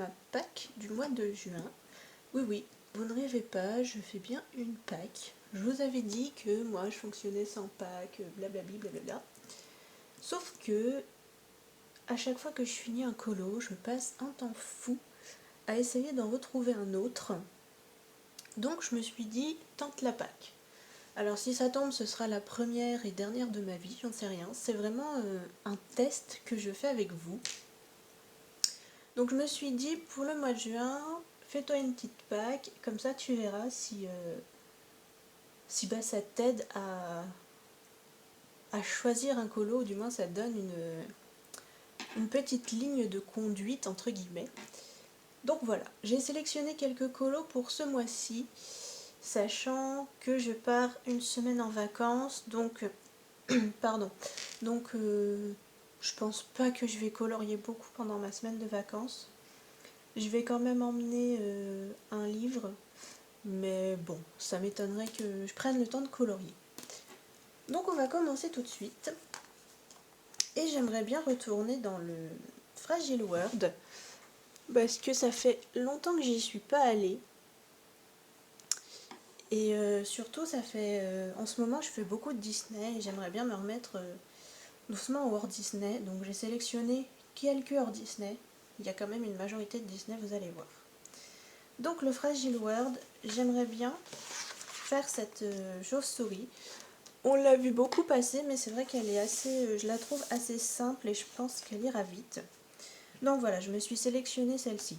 ma Pâques du mois de juin. Oui, oui, vous ne rêvez pas, je fais bien une Pâques. Je vous avais dit que moi je fonctionnais sans Pâques, blablabli, blablabla. Sauf que, à chaque fois que je finis un colo, je passe un temps fou à essayer d'en retrouver un autre. Donc je me suis dit, tente la Pâques. Alors si ça tombe, ce sera la première et dernière de ma vie, j'en sais rien. C'est vraiment un test que je fais avec vous. Donc je me suis dit, pour le mois de juin, fais-toi une petite Pâques, comme ça tu verras si ça t'aide à choisir un colo, ou du moins ça te donne une petite ligne de conduite, entre guillemets. Donc voilà, j'ai sélectionné quelques colos pour ce mois-ci, sachant que je pars une semaine en vacances, donc pardon, donc je pense pas que je vais colorier beaucoup pendant ma semaine de vacances. Je vais quand même emmener un livre, mais bon, ça m'étonnerait que je prenne le temps de colorier. Donc on va commencer tout de suite. Et j'aimerais bien retourner dans le Fragile World, parce que ça fait longtemps que j'y suis pas allée. Et surtout, ça fait en ce moment, je fais beaucoup de Disney et j'aimerais bien me remettre doucement au Walt Disney. Donc j'ai sélectionné quelques hors Disney. Il y a quand même une majorité de Disney, vous allez voir. Donc le Fragile World, j'aimerais bien faire cette chauve-souris. On l'a vu beaucoup passer, mais c'est vrai qu'elle est assez, je la trouve assez simple et je pense qu'elle ira vite. Donc voilà, je me suis sélectionné celle-ci.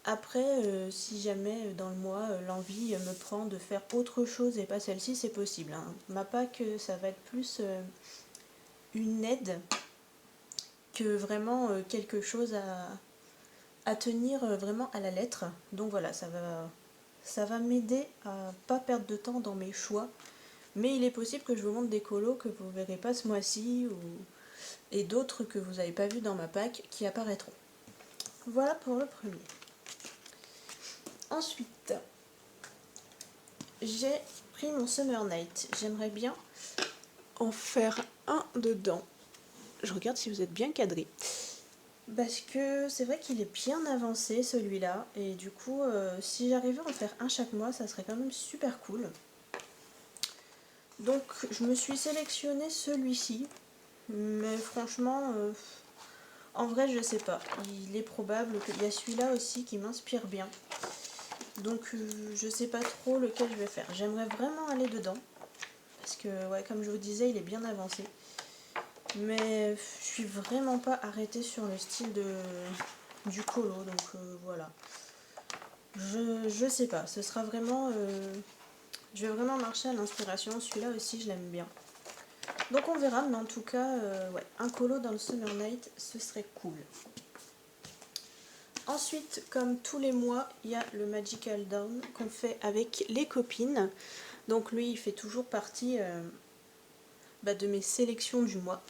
Après, si jamais dans le mois, l'envie me prend de faire autre chose et pas celle-ci, c'est possible. Hein. Ma Pâques, ça va être plus une aide que vraiment quelque chose à tenir vraiment à la lettre. Donc voilà, ça va m'aider à pas perdre de temps dans mes choix. Mais il est possible que je vous montre des colos que vous ne verrez pas ce mois-ci et d'autres que vous n'avez pas vu dans ma Pâques qui apparaîtront. Voilà pour le premier. Ensuite, j'ai pris mon Summer Night. J'aimerais bien en faire un dedans. Je regarde si vous êtes bien cadré. Parce que c'est vrai qu'il est bien avancé celui-là. Et du coup, si j'arrivais à en faire un chaque mois, ça serait quand même super cool. Donc je me suis sélectionné celui-ci. Mais franchement, en vrai je sais pas. Il est probable qu'il y a celui-là aussi qui m'inspire bien. Donc je sais pas trop lequel je vais faire. J'aimerais vraiment aller dedans. Parce que ouais, comme je vous disais, il est bien avancé. Mais je suis vraiment pas arrêtée sur le style du colo. Donc voilà. Je sais pas. Ce sera vraiment... je vais vraiment marcher à l'inspiration. Celui-là aussi je l'aime bien. Donc on verra. Mais en tout cas, ouais, un colo dans le Summer Night, ce serait cool. Ensuite, comme tous les mois, il y a le Magical Dawn qu'on fait avec les copines. Donc lui, il fait toujours partie de mes sélections du mois.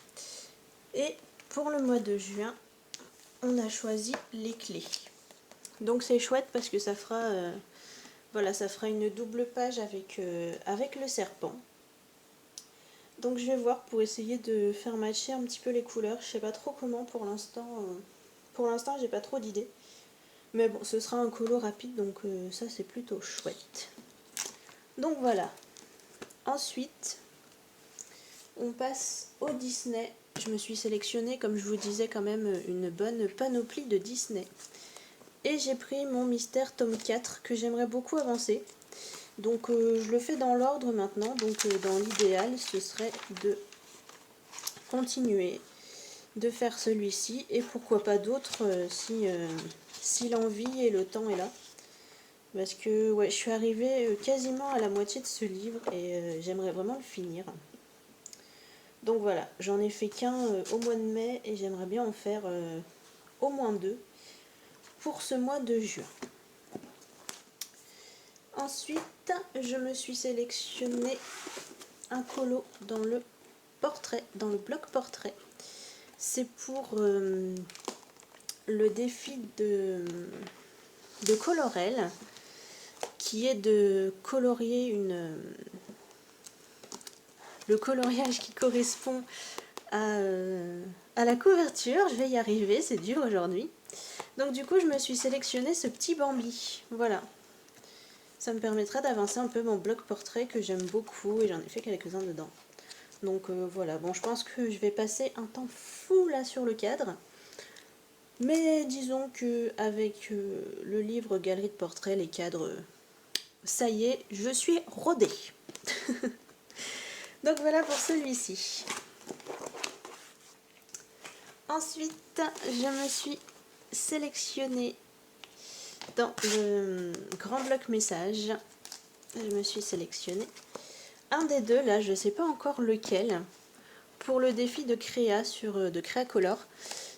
Et pour le mois de juin, on a choisi les clés. Donc c'est chouette parce que ça fera, ça fera une double page avec le serpent. Donc je vais voir pour essayer de faire matcher un petit peu les couleurs. Je sais pas trop comment pour l'instant. Pour l'instant, j'ai pas trop d'idées. Mais bon, ce sera un colo rapide, donc ça c'est plutôt chouette. Donc voilà. Ensuite, on passe au Disney. Je me suis sélectionnée, comme je vous disais, quand même une bonne panoplie de Disney. Et j'ai pris mon Mystère tome 4 que j'aimerais beaucoup avancer. Donc je le fais dans l'ordre maintenant. Donc dans l'idéal, ce serait de continuer de faire celui-ci. Et pourquoi pas d'autres si l'envie et le temps est là. Parce que ouais, je suis arrivée quasiment à la moitié de ce livre et j'aimerais vraiment le finir. Donc voilà, j'en ai fait qu'un au mois de mai et j'aimerais bien en faire au moins 2 pour ce mois de juin. Ensuite, je me suis sélectionné un colo dans le portrait, dans le bloc portrait. C'est pour le défi de Colorel, qui est de colorier le coloriage qui correspond à la couverture. Je vais y arriver, c'est dur aujourd'hui. Donc du coup je me suis sélectionné ce petit Bambi, voilà. Ça me permettra d'avancer un peu mon bloc portrait que j'aime beaucoup et j'en ai fait quelques-uns dedans. Donc voilà, bon je pense que je vais passer un temps fou là sur le cadre. Mais disons que avec le livre Galerie de portraits, les cadres, ça y est, je suis rodée. Donc voilà pour celui-ci. Ensuite, je me suis sélectionnée dans le grand bloc message. Je me suis sélectionnée un des deux, là, je ne sais pas encore lequel, pour le défi de créa de Créacolor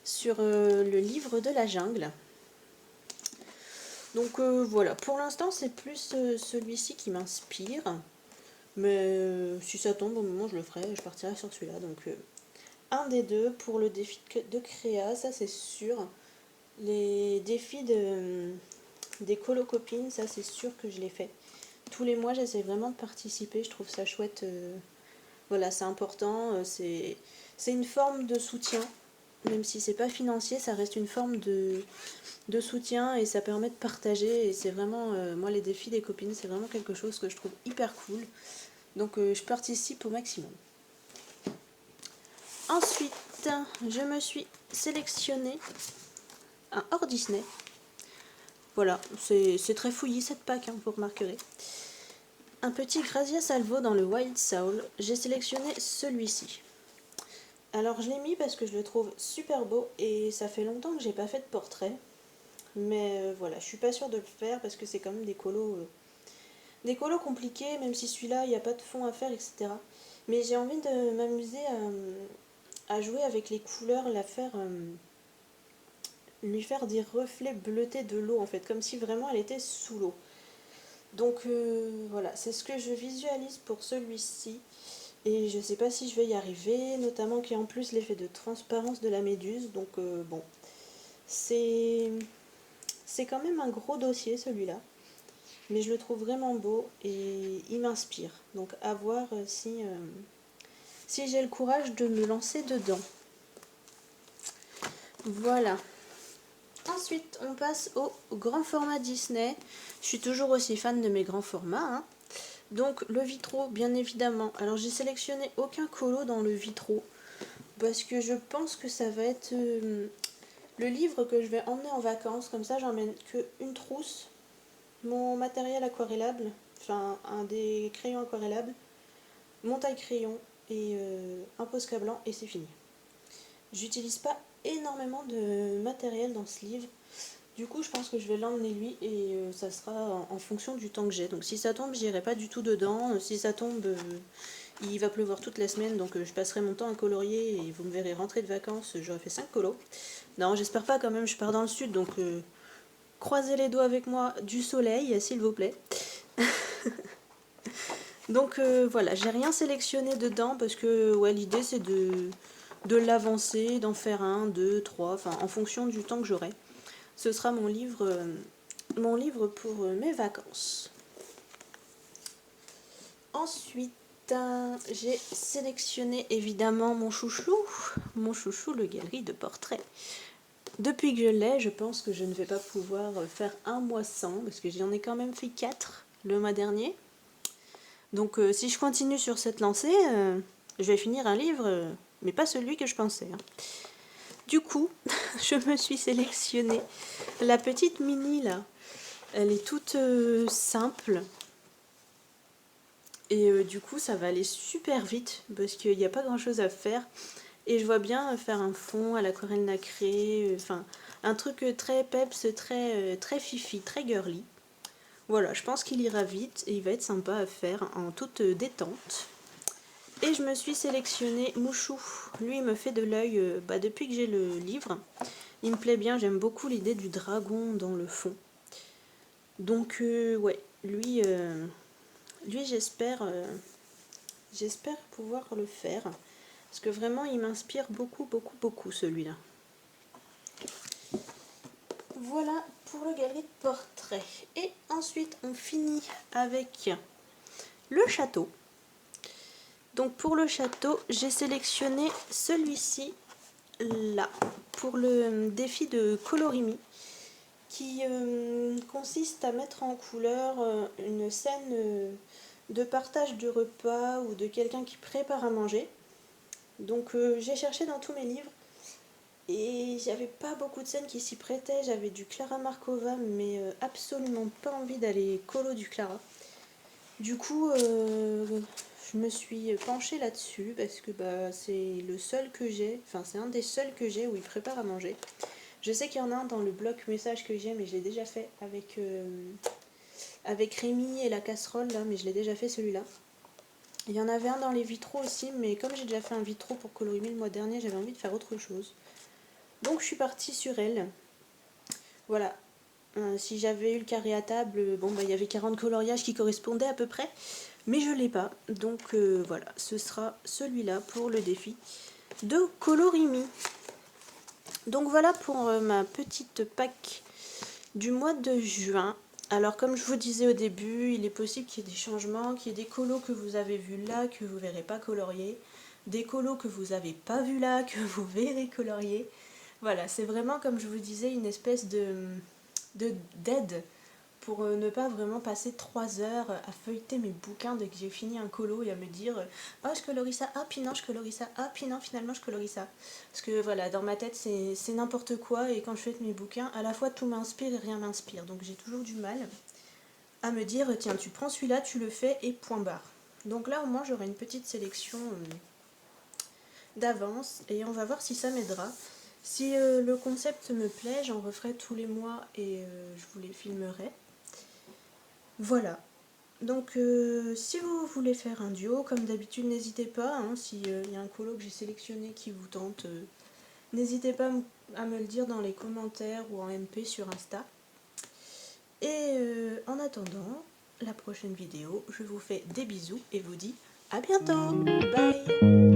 sur le livre de la jungle. Donc voilà, pour l'instant c'est plus celui-ci qui m'inspire, mais si ça tombe au moment je le ferai, je partirai sur celui-là. Donc un des deux pour le défi de créa, ça c'est sûr. Les défis des colocopines, ça c'est sûr que je les fais. Tous les mois j'essaie vraiment de participer, je trouve ça chouette. Voilà, c'est important, c'est une forme de soutien, même si c'est pas financier, ça reste une forme de soutien et ça permet de partager. Et c'est vraiment, moi les défis des copines, c'est vraiment quelque chose que je trouve hyper cool. Donc je participe au maximum. Ensuite, je me suis sélectionnée un hors Disney. Voilà, c'est très fouillis cette pack, hein, vous remarquerez. Un petit Grazia Salvo dans le Wild Soul. J'ai sélectionné celui-ci. Alors je l'ai mis parce que je le trouve super beau et ça fait longtemps que j'ai pas fait de portrait. Mais voilà, je suis pas sûre de le faire parce que c'est quand même des colos compliqués, même si celui-là il n'y a pas de fond à faire, etc. Mais j'ai envie de m'amuser à jouer avec les couleurs, lui faire des reflets bleutés de l'eau en fait, comme si vraiment elle était sous l'eau. Donc voilà, c'est ce que je visualise pour celui-ci. Et je sais pas si je vais y arriver, notamment qu'il y a en plus l'effet de transparence de la méduse. Donc bon, c'est quand même un gros dossier celui-là. Mais je le trouve vraiment beau et il m'inspire. Donc à voir si j'ai le courage de me lancer dedans. Voilà. Ensuite, on passe au grand format Disney. Je suis toujours aussi fan de mes grands formats, hein. Donc le Vitro, bien évidemment. Alors j'ai sélectionné aucun colo dans le Vitro parce que je pense que ça va être le livre que je vais emmener en vacances. Comme ça, j'emmène qu'une trousse, mon matériel aquarellable, enfin un des crayons aquarellables, mon taille-crayon et un Posca blanc et c'est fini. J'utilise pas énormément de matériel dans ce livre. Du coup, je pense que je vais l'emmener lui et ça sera en fonction du temps que j'ai. Donc si ça tombe, j'irai pas du tout dedans. Si ça tombe, il va pleuvoir toute la semaine, donc je passerai mon temps à colorier et vous me verrez rentrer de vacances, j'aurai fait 5 colos. Non, j'espère pas quand même, je pars dans le sud, donc croisez les doigts avec moi du soleil, s'il vous plaît. Donc voilà, j'ai rien sélectionné dedans parce que ouais, l'idée c'est de l'avancer, d'en faire 1, 2, 3, enfin en fonction du temps que j'aurai. Ce sera mon livre pour mes vacances. Ensuite, j'ai sélectionné évidemment mon chouchou, le Galerie de portraits. Depuis que je l'ai, je pense que je ne vais pas pouvoir faire un mois sans, parce que j'en ai quand même fait 4 le mois dernier. Donc si je continue sur cette lancée, je vais finir un livre, mais pas celui que je pensais, hein. Du coup, je me suis sélectionnée la petite mini là. Elle est toute simple. Et du coup, ça va aller super vite parce qu'il n'y a pas grand chose à faire. Et je vois bien faire un fond à l'aquarelle nacrée, enfin un truc très peps, très fifi, très girly. Voilà, je pense qu'il ira vite et il va être sympa à faire en toute détente. Et je me suis sélectionné Mouchou. Lui, il me fait de l'œil depuis que j'ai le livre. Il me plaît bien, j'aime beaucoup l'idée du dragon dans le fond. Donc, ouais, lui j'espère pouvoir le faire. Parce que vraiment, il m'inspire beaucoup, beaucoup, beaucoup celui-là. Voilà pour le galerie de portraits. Et ensuite, on finit avec le château. Donc pour le château, j'ai sélectionné celui-ci là pour le défi de colorimie. qui consiste à mettre en couleur une scène de partage de repas ou de quelqu'un qui prépare à manger. Donc j'ai cherché dans tous mes livres et j'avais pas beaucoup de scènes qui s'y prêtaient. J'avais du Clara Markova mais absolument pas envie d'aller colo du Clara. Du coup je me suis penchée là-dessus parce que c'est le seul que j'ai, enfin c'est un des seuls que j'ai où il prépare à manger. Je sais qu'il y en a un dans le bloc message que j'ai, mais je l'ai déjà fait avec Rémi et la casserole, là, mais je l'ai déjà fait celui-là. Il y en avait un dans les vitraux aussi, mais comme j'ai déjà fait un vitro pour Colorimer le mois dernier, j'avais envie de faire autre chose. Donc je suis partie sur elle. Voilà. Si j'avais eu le carré à table, bon il y avait 40 coloriages qui correspondaient à peu près, mais je l'ai pas. Donc voilà, ce sera celui-là pour le défi de Colorimi. Donc voilà pour ma petite pack du mois de juin. Alors comme je vous disais au début, il est possible qu'il y ait des changements, qu'il y ait des colos que vous avez vus là, que vous ne verrez pas coloriés, des colos que vous n'avez pas vus là, que vous verrez coloriés. Voilà, c'est vraiment comme je vous disais une espèce d'aide pour ne pas vraiment passer 3 heures à feuilleter mes bouquins dès que j'ai fini un colo et à me dire oh je colorie ça, ah puis non je colorie ça, ah puis non finalement je colorie ça. Parce que voilà, dans ma tête c'est n'importe quoi et quand je feuillete mes bouquins, à la fois tout m'inspire et rien m'inspire. Donc j'ai toujours du mal à me dire tiens tu prends celui-là, tu le fais et point barre. Donc là au moins j'aurai une petite sélection d'avance et on va voir si ça m'aidera. Si le concept me plaît, j'en referai tous les mois et je vous les filmerai. Voilà, donc si vous voulez faire un duo, comme d'habitude, n'hésitez pas, hein, s'il y a un colo que j'ai sélectionné qui vous tente, n'hésitez pas à me le dire dans les commentaires ou en MP sur Insta. Et en attendant la prochaine vidéo, je vous fais des bisous et vous dis à bientôt. Bye.